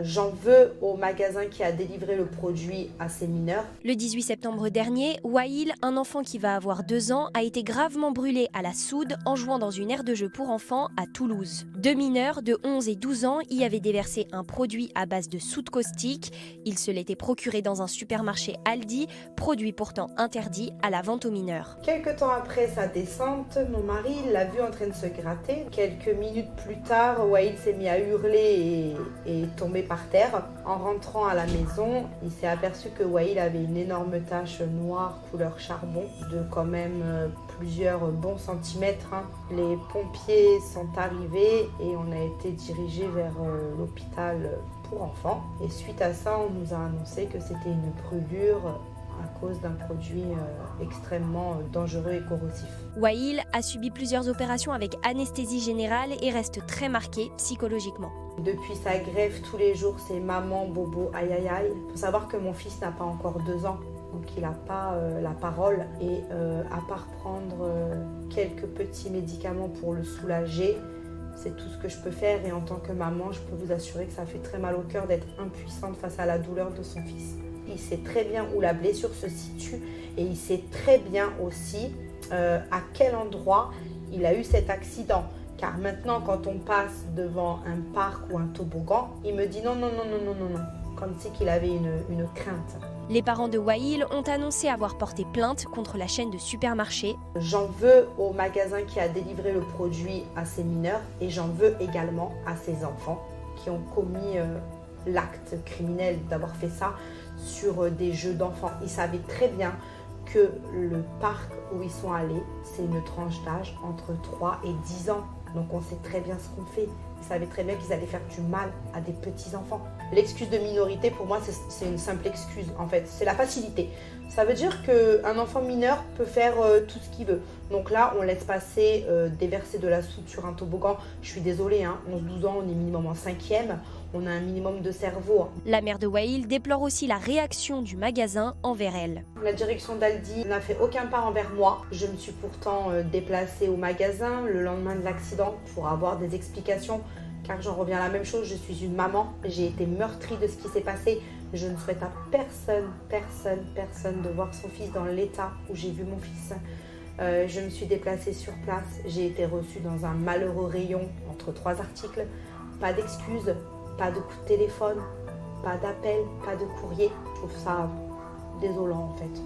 J'en veux au magasin qui a délivré le produit à ces mineurs. Le 18 septembre dernier, Wail, un enfant qui va avoir 2 ans, a été gravement brûlé à la soude en jouant dans une aire de jeu pour enfants à Toulouse. 2 mineurs de 11 et 12 ans y avaient déversé un produit à base de soude caustique. Ils se l'étaient procuré dans un supermarché Aldi, produit pourtant interdit à la vente aux mineurs. Quelques temps après sa descente, mon mari l'a vu en train de se gratter. Quelques minutes plus tard, Wail s'est mis à hurler et tomber par terre. En rentrant à la maison, il s'est aperçu que Wail avait une énorme tache noire couleur charbon de quand même plusieurs bons centimètres. Les pompiers sont arrivés et on a été dirigé vers l'hôpital pour enfants. Et suite à ça, on nous a annoncé que c'était une brûlure à cause d'un produit extrêmement dangereux et corrosif. Wail a subi plusieurs opérations avec anesthésie générale et reste très marqué psychologiquement. Depuis sa greffe, tous les jours, c'est maman, bobo, aïe aïe aïe. Il faut savoir que mon fils n'a pas encore 2 ans, donc il n'a pas la parole. Et à part prendre quelques petits médicaments pour le soulager, c'est tout ce que je peux faire. Et en tant que maman, je peux vous assurer que ça fait très mal au cœur d'être impuissante face à la douleur de son fils. Il sait très bien où la blessure se situe et il sait très bien aussi à quel endroit il a eu cet accident. Car maintenant, quand on passe devant un parc ou un toboggan, il me dit non, non, non, non, non, non, non, comme si qu'il avait une crainte. Les parents de Wail ont annoncé avoir porté plainte contre la chaîne de supermarchés. J'en veux au magasin qui a délivré le produit à ces mineurs et j'en veux également à ces enfants qui ont commis l'acte criminel d'avoir fait ça sur des jeux d'enfants. Ils savaient très bien que le parc où ils sont allés, c'est une tranche d'âge entre 3 et 10 ans. Donc on sait très bien ce qu'on fait. Ils savaient très bien qu'ils allaient faire du mal à des petits-enfants. L'excuse de minorité, pour moi, c'est une simple excuse, en fait. C'est la facilité. Ça veut dire qu'un enfant mineur peut faire tout ce qu'il veut. Donc là, on laisse passer déverser de la soude sur un toboggan. Je suis désolée, 11-12 ans, on est minimum en 5e. On a un minimum de cerveau. La mère de Wail déplore aussi la réaction du magasin envers elle. La direction d'Aldi n'a fait aucun pas envers moi. Je me suis pourtant déplacée au magasin le lendemain de l'accident pour avoir des explications. Car j'en reviens à la même chose, je suis une maman. J'ai été meurtrie de ce qui s'est passé. Je ne souhaite à personne de voir son fils dans l'état où j'ai vu mon fils. Je me suis déplacée sur place. J'ai été reçue dans un malheureux rayon entre 3 articles. Pas d'excuses. Pas de coup de téléphone, pas d'appel, pas de courrier. Je trouve ça désolant en fait.